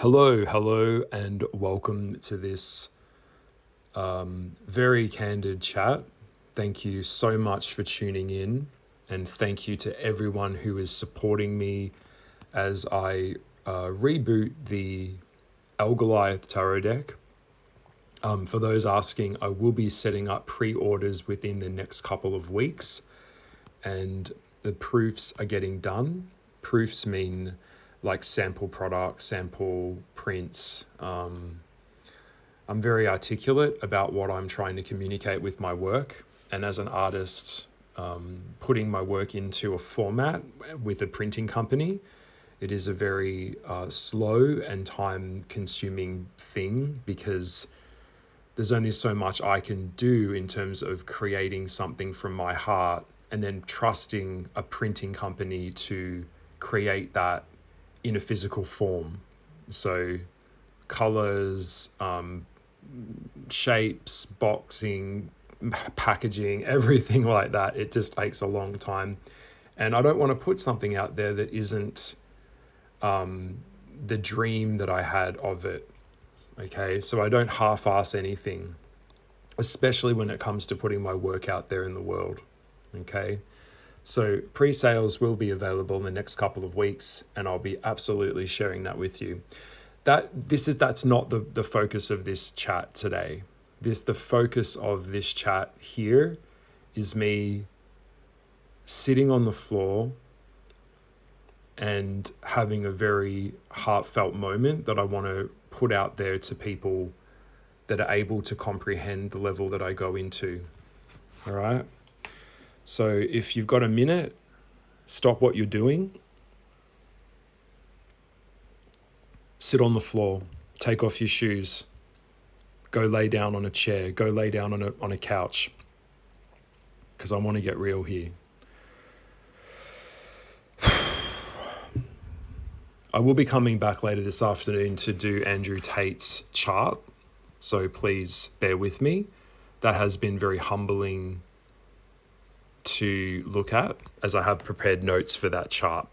Hello, and welcome to this very candid chat. Thank you so much for tuning in, and thank you to everyone who is supporting me as I reboot the Goliath Tarot deck. For those asking, I will be setting up pre-orders within the next couple of weeks, and the proofs are getting done. Proofs mean like sample products, sample prints. I'm very articulate about what I'm trying to communicate with my work. And as an artist, putting my work into a format with a printing company, it is a very slow and time-consuming thing because there's only so much I can do in terms of creating something from my heart and then trusting a printing company to create that in a physical form. So colors, shapes, boxing, packaging, everything like that. It just takes a long time. And I don't want to put something out there that isn't the dream that I had of it. Okay, so I don't half-ass anything, especially when it comes to putting my work out there in the world. Okay. So pre-sales will be available in the next couple of weeks, and I'll be absolutely sharing that with you. That's not the focus of this chat today. The focus of this chat here is me sitting on the floor and having a very heartfelt moment that I want to put out there to people that are able to comprehend the level that I go into. All right. So if you've got a minute, stop what you're doing, sit on the floor, take off your shoes, go lay down on a chair, go lay down on a couch, because I want to get real here. I will be coming back later this afternoon to do Andrew Tate's chart, so please bear with me. That has been very humbling to look at, as I have prepared notes for that chart,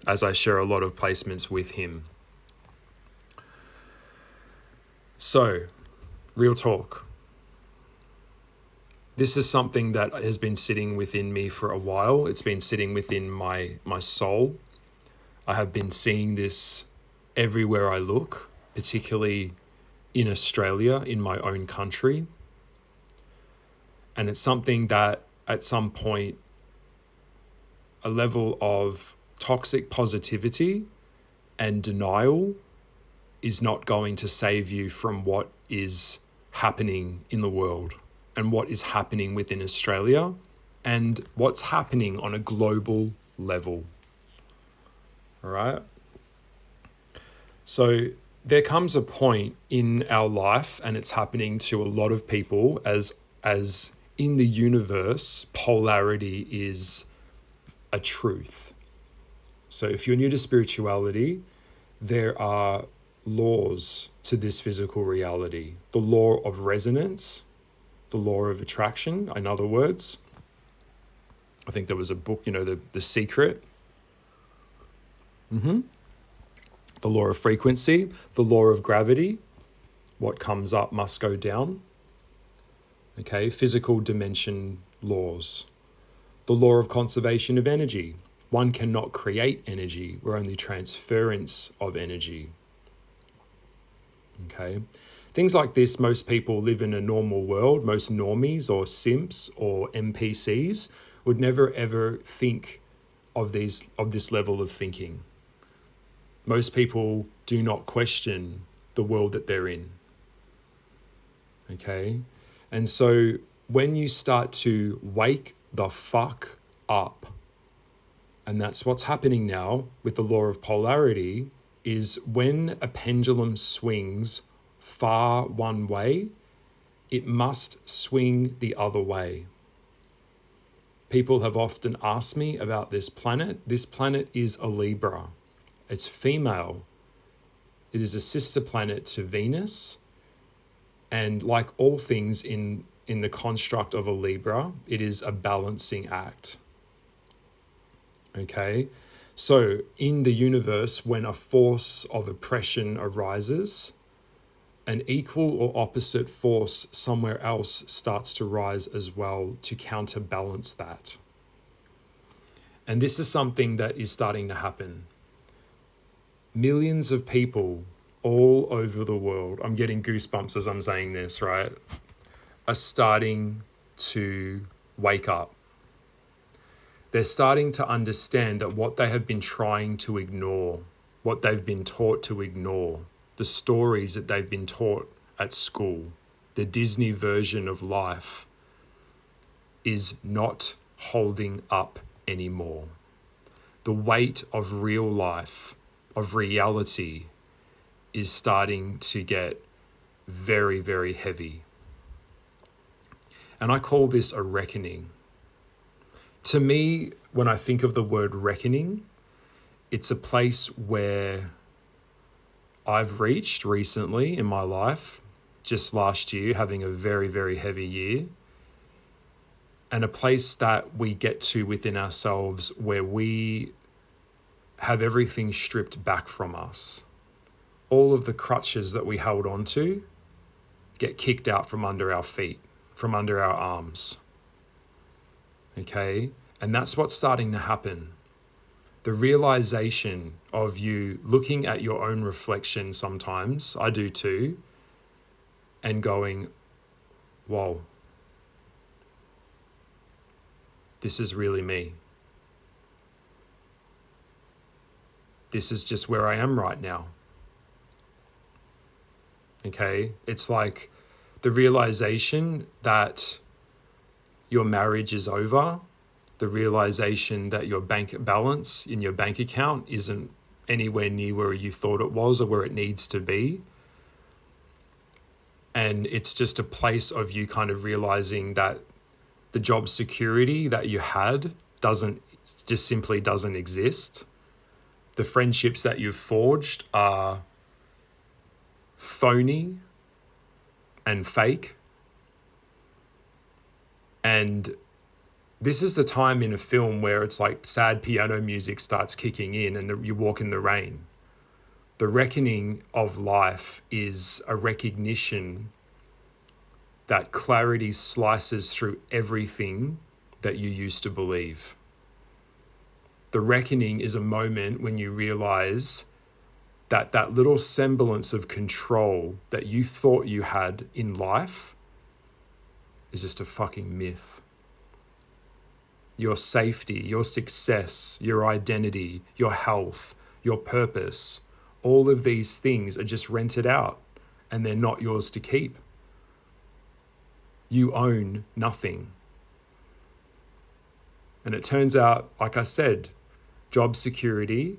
as I share a lot of placements with him. So, real talk. This is something that has been sitting within me for a while. It's been sitting within my soul. I have been seeing this everywhere I look, particularly in Australia, in my own country. And it's something that at some point, a level of toxic positivity and denial is not going to save you from what is happening in the world and what is happening within Australia and what's happening on a global level. All right? So there comes a point in our life, and it's happening to a lot of people, as in the universe, polarity is a truth. So if you're new to spirituality, there are laws to this physical reality. The law of resonance, the law of attraction, in other words. I think there was a book, The Secret. The law of frequency, the law of gravity. What comes up must go down. Okay, physical dimension laws. The law of conservation of energy. One cannot create energy. We're only transference of energy. Okay, things like this, most people live in a normal world. Most normies or simps or NPCs would never ever think of this level of thinking. Most people do not question the world that they're in. Okay. And so when you start to wake the fuck up, and that's what's happening now with the law of polarity, is when a pendulum swings far one way, it must swing the other way. People have often asked me about this planet. This planet is a Libra. It's female. It is a sister planet to Venus. And like all things in the construct of a Libra, it is a balancing act. Okay? So, in the universe, when a force of oppression arises, an equal or opposite force somewhere else starts to rise as well to counterbalance that. And this is something that is starting to happen. Millions of people all over the world, I'm getting goosebumps as I'm saying this, right, are starting to wake up. They're starting to understand that what they have been trying to ignore, what they've been taught to ignore, the stories that they've been taught at school, the Disney version of life, is not holding up anymore. The weight of real life, of reality, is starting to get very, very heavy. And I call this a reckoning. To me, when I think of the word reckoning, it's a place where I've reached recently in my life, just last year, having a very, very heavy year, and a place that we get to within ourselves where we have everything stripped back from us. All of the crutches that we held onto get kicked out from under our feet, from under our arms. Okay? And that's what's starting to happen. The realization of you looking at your own reflection sometimes, I do too, and going, whoa, this is really me. This is just where I am right now. Okay? It's like the realization that your marriage is over, the realization that your bank balance in your bank account isn't anywhere near where you thought it was or where it needs to be. And it's just a place of you kind of realizing that the job security that you had just simply doesn't exist. The friendships that you've forged are phony and fake. And this is the time in a film where it's like sad piano music starts kicking in and you walk in the rain. The reckoning of life is a recognition that clarity slices through everything that you used to believe. The reckoning is a moment when you realize that that little semblance of control that you thought you had in life is just a fucking myth. Your safety, your success, your identity, your health, your purpose, all of these things are just rented out and they're not yours to keep. You own nothing. And it turns out, like I said, job security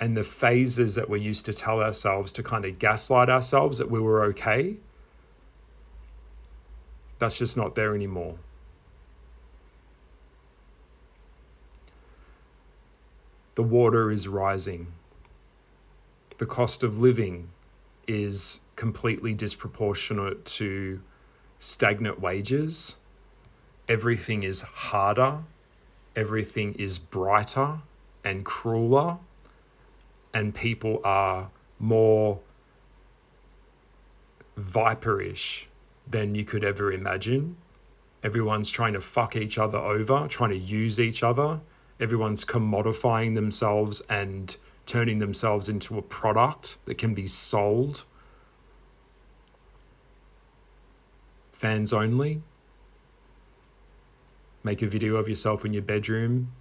and the phases that we used to tell ourselves to kind of gaslight ourselves that we were okay, that's just not there anymore. The water is rising. The cost of living is completely disproportionate to stagnant wages. Everything is harder. Everything is brighter and crueler. And people are more viperish than you could ever imagine. Everyone's trying to fuck each other over, trying to use each other. Everyone's commodifying themselves and turning themselves into a product that can be sold. Fans only. Make a video of yourself in your bedroom,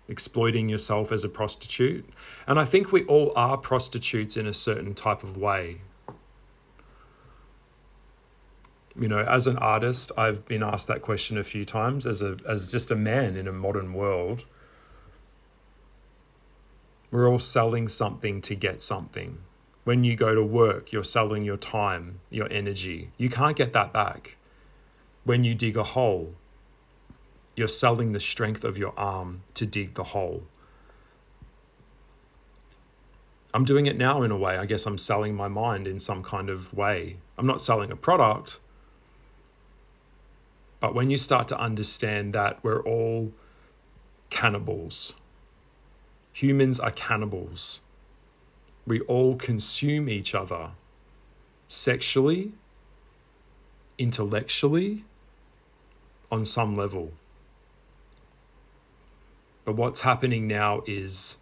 exploiting yourself as a prostitute. And I think we all are prostitutes in a certain type of way. You know, as an artist, I've been asked that question a few times as just a man in a modern world. We're all selling something to get something. When you go to work, you're selling your time, your energy. You can't get that back. When you dig a hole, you're selling the strength of your arm to dig the hole. I'm doing it now in a way. I guess I'm selling my mind in some kind of way. I'm not selling a product. But when you start to understand that we're all cannibals, Humans are cannibals. We all consume each other sexually, intellectually, on some level. But what's happening now is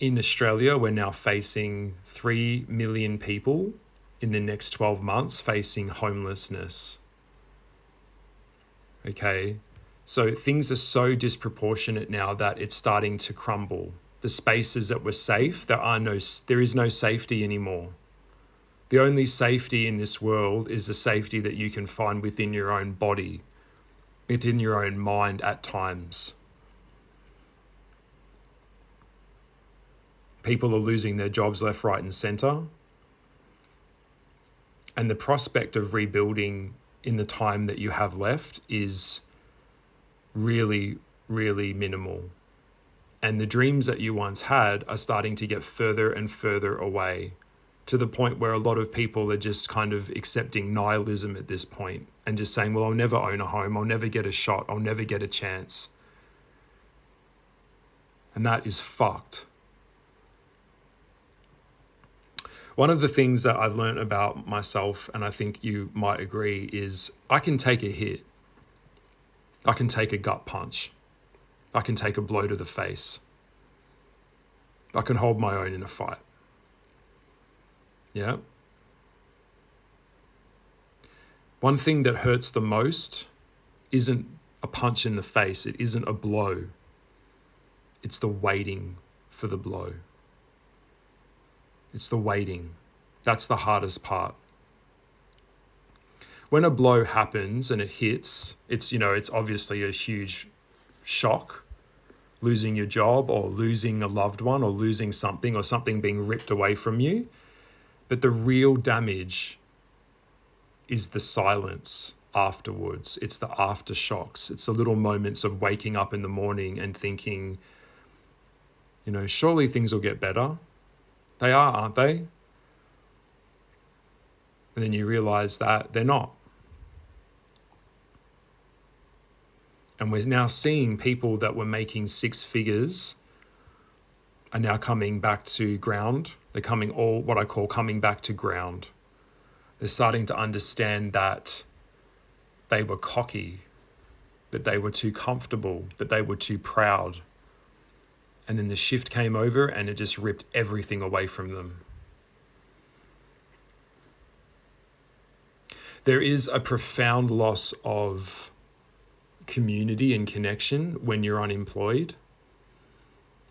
in Australia, we're now facing 3 million people in the next 12 months facing homelessness. Okay, so things are so disproportionate now that it's starting to crumble. The spaces that were safe, there is no safety anymore. The only safety in this world is the safety that you can find within your own body, within your own mind at times. People are losing their jobs left, right, and center. And the prospect of rebuilding in the time that you have left is really, really minimal. And the dreams that you once had are starting to get further and further away, to the point where a lot of people are just kind of accepting nihilism at this point and just saying, well, I'll never own a home, I'll never get a shot, I'll never get a chance. And that is fucked. One of the things that I've learned about myself, and I think you might agree, is I can take a hit. I can take a gut punch. I can take a blow to the face. I can hold my own in a fight. Yeah. One thing that hurts the most isn't a punch in the face. It isn't a blow. It's the waiting for the blow. It's the waiting. That's the hardest part. When a blow happens and it hits, it's obviously a huge shock. Losing your job or losing a loved one or losing something or something being ripped away from you. But the real damage is the silence afterwards. It's the aftershocks. It's the little moments of waking up in the morning and thinking, surely things will get better. They are, aren't they? And then you realize that they're not. And we're now seeing people that were making six figures are now coming back to ground. They're coming what I call coming back to ground. They're starting to understand that they were cocky, that they were too comfortable, that they were too proud. And then the shift came over and it just ripped everything away from them. There is a profound loss of community and connection when you're unemployed.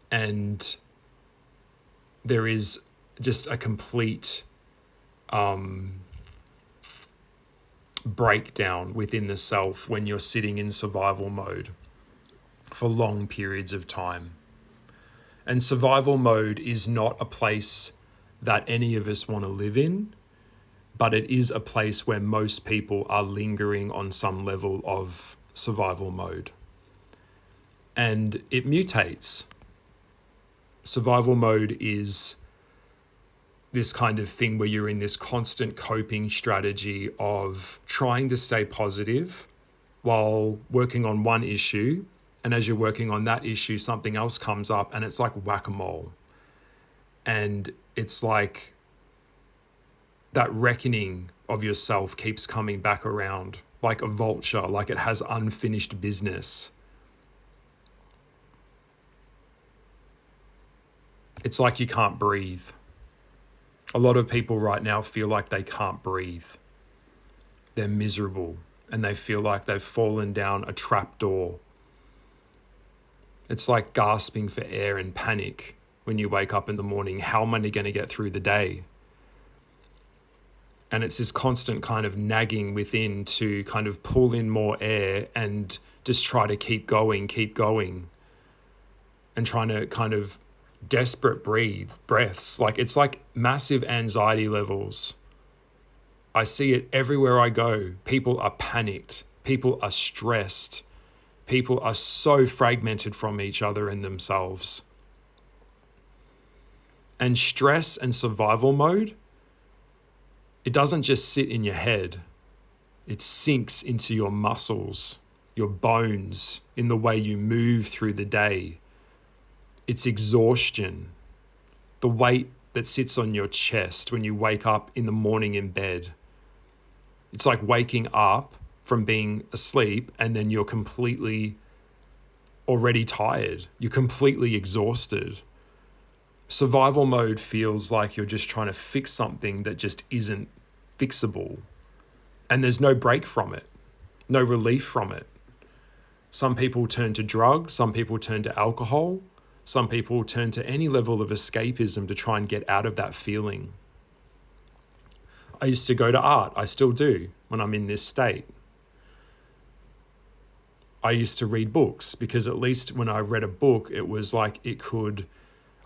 And there is just a complete breakdown within the self when you're sitting in survival mode for long periods of time. And survival mode is not a place that any of us want to live in, but it is a place where most people are lingering on some level of survival mode. And it mutates. Survival mode is this kind of thing where you're in this constant coping strategy of trying to stay positive while working on one issue. And as you're working on that issue, something else comes up and it's like whack-a-mole. And it's like that reckoning of yourself keeps coming back around like a vulture, like it has unfinished business. It's like you can't breathe. A lot of people right now feel like they can't breathe. They're miserable and they feel like they've fallen down a trapdoor. It's like gasping for air and panic when you wake up in the morning. How am I going to get through the day? And it's this constant kind of nagging within to kind of pull in more air and just try to keep going, and trying to kind of desperate breaths. Like it's like massive anxiety levels. I see it everywhere I go. People are panicked. People are stressed. People are so fragmented from each other and themselves. And stress and survival mode, it doesn't just sit in your head. It sinks into your muscles. your bones, in the way you move through the day. It's exhaustion. The weight that sits on your chest when you wake up in the morning in bed. It's like waking up from being asleep and then you're completely already tired. You're completely exhausted. Survival mode feels like you're just trying to fix something that just isn't fixable. And there's no break from it, no relief from it. Some people turn to drugs, some people turn to alcohol, some people turn to any level of escapism to try and get out of that feeling. I used to go to art, I still do when I'm in this state. I used to read books because at least when I read a book, it was like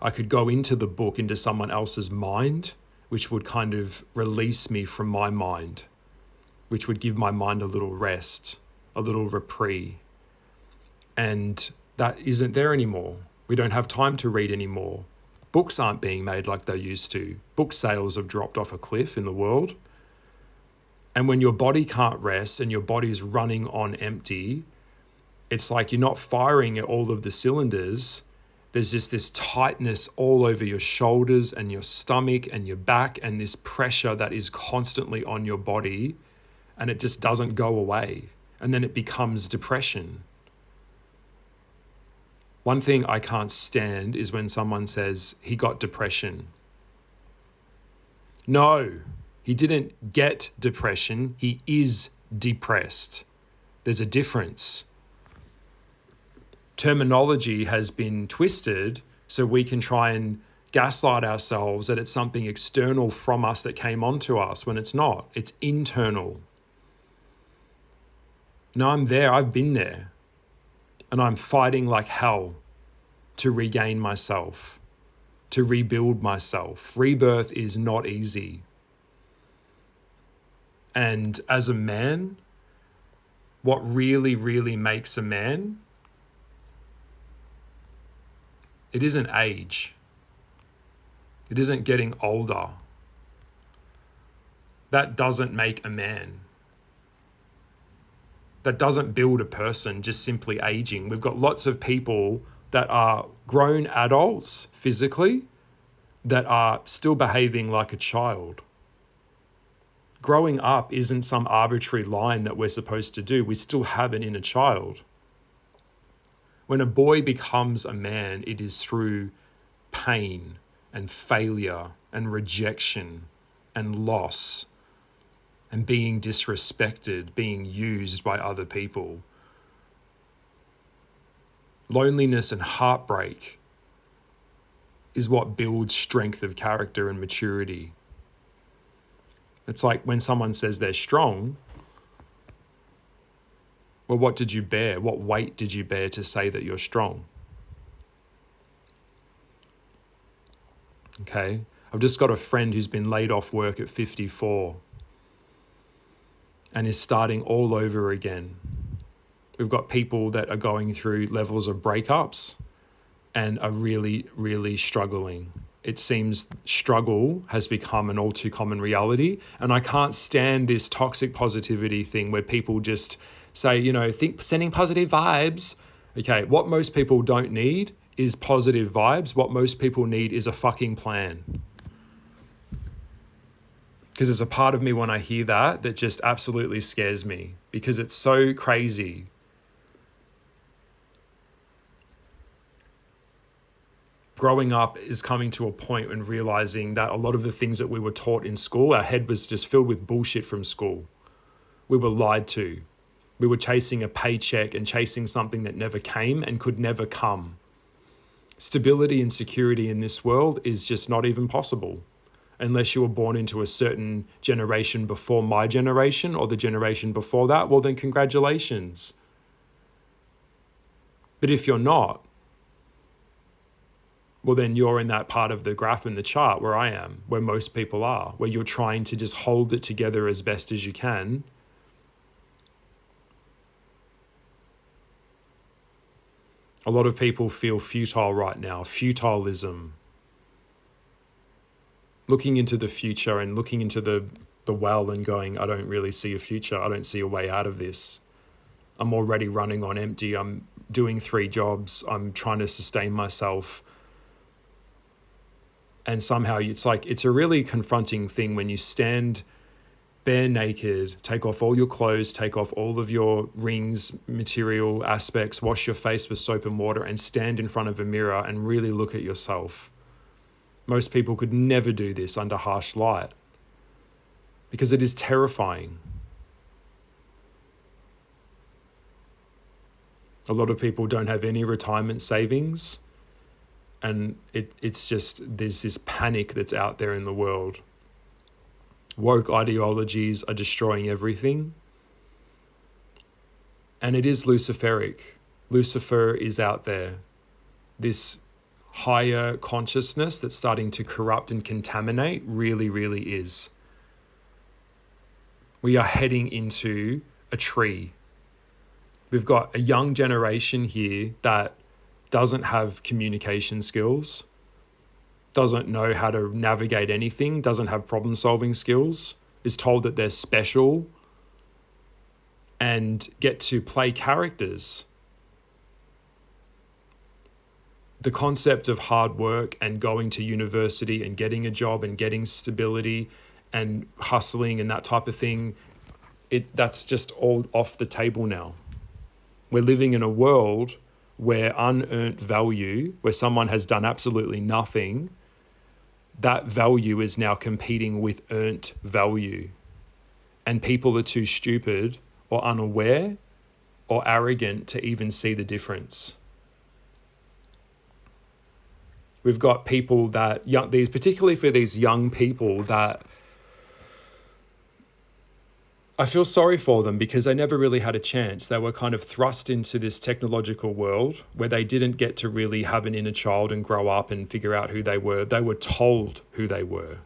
I could go into the book, into someone else's mind, which would kind of release me from my mind, which would give my mind a little rest, a little reprieve. And that isn't there anymore. We don't have time to read anymore. Books aren't being made like they used to. Book sales have dropped off a cliff in the world. And when your body can't rest and your body's running on empty, it's like you're not firing at all of the cylinders. There's just this tightness all over your shoulders and your stomach and your back, and this pressure that is constantly on your body, and it just doesn't go away. And then it becomes depression. One thing I can't stand is when someone says he got depression. No, he didn't get depression. He is depressed. There's a difference. Terminology has been twisted so we can try and gaslight ourselves that it's something external from us that came onto us when it's not. It's internal. No, I'm there. I've been there. And I'm fighting like hell to regain myself, to rebuild myself. Rebirth is not easy. And as a man, what really, really makes a man, it isn't age. It isn't getting older. That doesn't make a man. That doesn't build a person, just simply aging. We've got lots of people that are grown adults physically that are still behaving like a child. Growing up isn't some arbitrary line that we're supposed to do. We still have an inner child. When a boy becomes a man, it is through pain and failure and rejection and loss and being disrespected, being used by other people. Loneliness and heartbreak is what builds strength of character and maturity. It's like when someone says they're strong, well, what did you bear? What weight did you bear to say that you're strong? Okay, I've just got a friend who's been laid off work at 54 and is starting all over again. We've got people that are going through levels of breakups and are really, really struggling. It seems struggle has become an all too common reality. And I can't stand this toxic positivity thing where people just say, sending positive vibes. Okay, what most people don't need is positive vibes. What most people need is a fucking plan. Because there's a part of me when I hear that just absolutely scares me because it's so crazy. Growing up is coming to a point and realizing that a lot of the things that we were taught in school, our head was just filled with bullshit from school. We were lied to. We were chasing a paycheck and chasing something that never came and could never come. Stability and security in this world is just not even possible unless you were born into a certain generation before my generation or the generation before that. Well, then congratulations. But if you're not, well, then you're in that part of the graph in the chart where I am, where most people are, where you're trying to just hold it together as best as you can. A lot of people feel futile right now, futilism. Looking into the future and looking into the well and going, I don't really see a future. I don't see a way out of this. I'm already running on empty. I'm doing 3 jobs. I'm trying to sustain myself. And somehow it's a really confronting thing when you stand bare naked, take off all your clothes, take off all of your rings, material aspects, wash your face with soap and water, and stand in front of a mirror and really look at yourself. Most people could never do this under harsh light because it is terrifying. A lot of people don't have any retirement savings, and it's just, there's this panic that's out there in the world. Woke ideologies are destroying everything. And it is Luciferic. Lucifer is out there. This higher consciousness that's starting to corrupt and contaminate really, really is. We are heading into a tree. We've got a young generation here that doesn't have communication skills, doesn't know how to navigate anything, doesn't have problem-solving skills, is told that they're special and get to play characters. The concept of hard work and going to university and getting a job and getting stability and hustling and that type of thing, that's just all off the table now. We're living in a world where unearned value, where someone has done absolutely nothing, that value is now competing with earned value. And people are too stupid or unaware or arrogant to even see the difference. We've got people that, particularly for these young people, that I feel sorry for them because they never really had a chance. They were kind of thrust into this technological world where they didn't get to really have an inner child and grow up and figure out who they were. They were told who they were.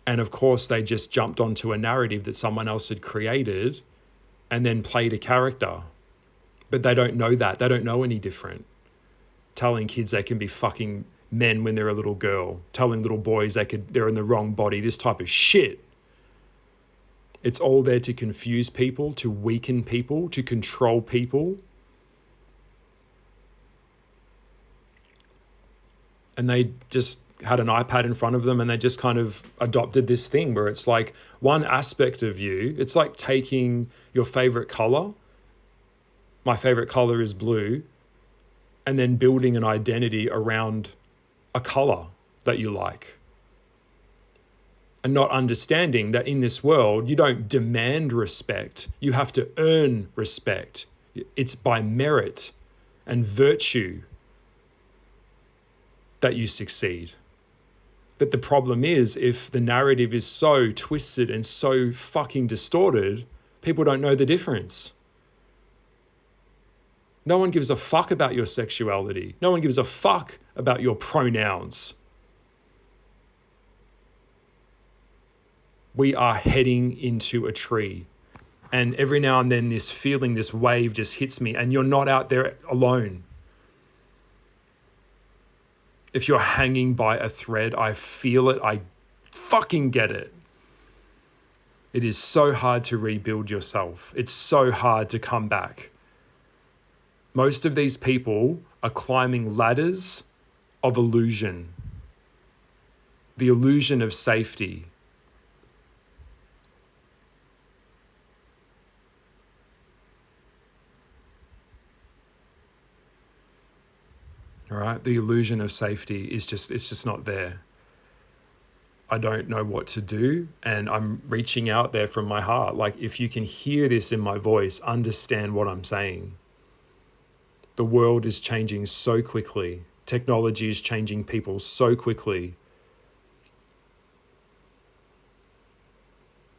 And of course, they just jumped onto a narrative that someone else had created and then played a character. But they don't know that. They don't know any different. Telling kids they can be fucking men when they're a little girl. Telling little boys they're in the wrong body. This type of shit. It's all there to confuse people, to weaken people, to control people. And they just had an iPad in front of them and they just kind of adopted this thing where it's like one aspect of you, it's like taking your favorite color, my favorite color is blue, and then building an identity around a color that you like. And not understanding that in this world, you don't demand respect. You have to earn respect. It's by merit and virtue that you succeed. But the problem is, if the narrative is so twisted and so fucking distorted, people don't know the difference. No one gives a fuck about your sexuality. No one gives a fuck about your pronouns. We are heading into a tree. And every now and then this feeling, this wave just hits me, and you're not out there alone. If you're hanging by a thread, I feel it. I fucking get it. It is so hard to rebuild yourself. It's so hard to come back. Most of these people are climbing ladders of illusion. The illusion of safety. All right, the illusion of safety is it's just not there. I don't know what to do, and I'm reaching out there from my heart. Like, if you can hear this in my voice, understand what I'm saying. The world is changing so quickly. Technology is changing people so quickly.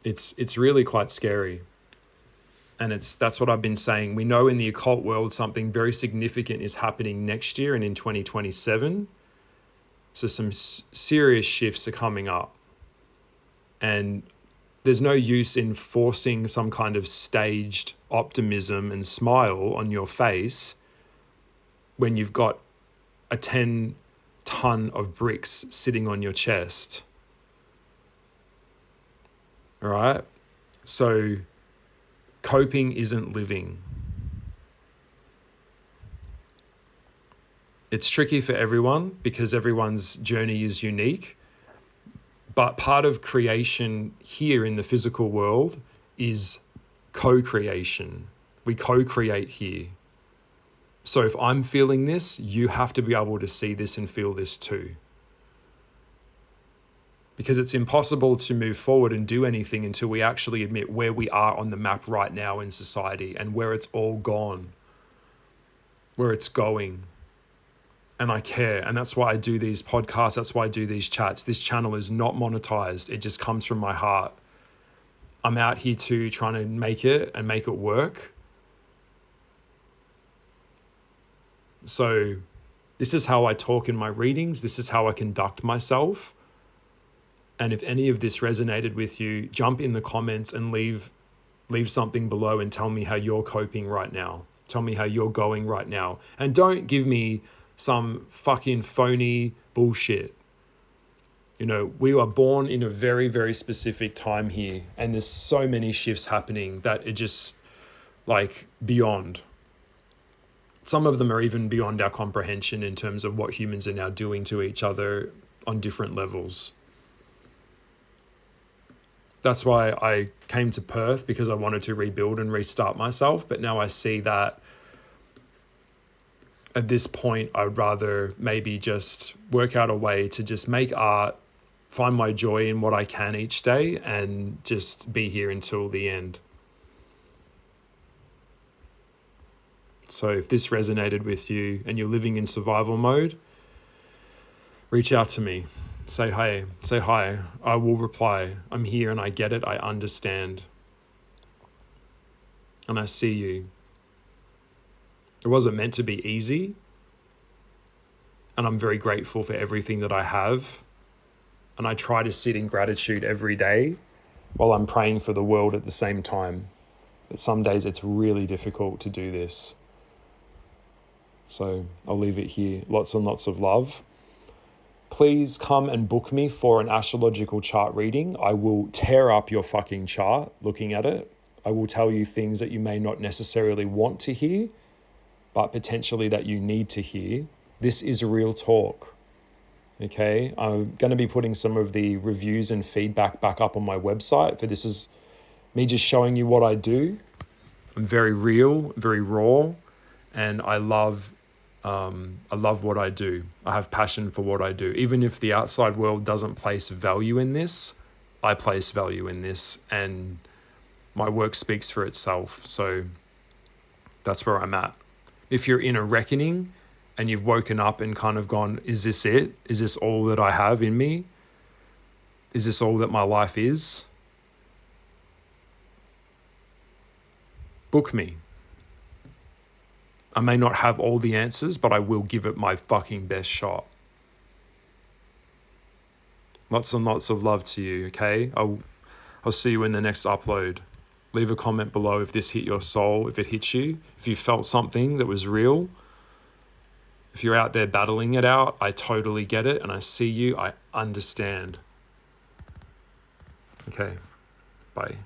It's really quite scary. And that's what I've been saying. We know in the occult world something very significant is happening next year and in 2027. So some serious shifts are coming up. And there's no use in forcing some kind of staged optimism and smile on your face when you've got a 10-ton of bricks sitting on your chest. All right? So coping isn't living. It's tricky for everyone because everyone's journey is unique. But part of creation here in the physical world is co-creation. We co-create here. So if I'm feeling this, you have to be able to see this and feel this too. Because it's impossible to move forward and do anything until we actually admit where we are on the map right now in society and where it's all gone, where it's going. And I care. And that's why I do these podcasts. That's why I do these chats. This channel is not monetized. It just comes from my heart. I'm out here too trying to make it and make it work. So this is how I talk in my readings. This is how I conduct myself. And if any of this resonated with you, jump in the comments and leave something below and tell me how you're coping right now. Tell me how you're going right now. And don't give me some fucking phony bullshit. You know, we are born in a very, very specific time here. And there's so many shifts happening that it just like beyond. Some of them are even beyond our comprehension in terms of what humans are now doing to each other on different levels. That's why I came to Perth, because I wanted to rebuild and restart myself. But now I see that at this point, I'd rather maybe just work out a way to just make art, find my joy in what I can each day, and just be here until the end. So if this resonated with you and you're living in survival mode, reach out to me. Say hi. I will reply. I'm here and I get it. I understand. And I see you. It wasn't meant to be easy. And I'm very grateful for everything that I have. And I try to sit in gratitude every day while I'm praying for the world at the same time. But some days it's really difficult to do this. So I'll leave it here. Lots and lots of love. Please come and book me for an astrological chart reading. I will tear up your fucking chart looking at it. I will tell you things that you may not necessarily want to hear, but potentially that you need to hear. This is real talk. Okay, I'm going to be putting some of the reviews and feedback back up on my website. For this is me just showing you what I do. I'm very real, very raw, and I love what I do. I have passion for what I do. Even if the outside world doesn't place value in this, I place value in this, and my work speaks for itself. So that's where I'm at. If you're in a reckoning and you've woken up and kind of gone, is this it? Is this all that I have in me? Is this all that my life is? Book me. I may not have all the answers, but I will give it my fucking best shot. Lots and lots of love to you, okay? I'll see you in the next upload. Leave a comment below if this hit your soul, if it hit you, if you felt something that was real. If you're out there battling it out, I totally get it, and I see you, I understand. Okay, bye.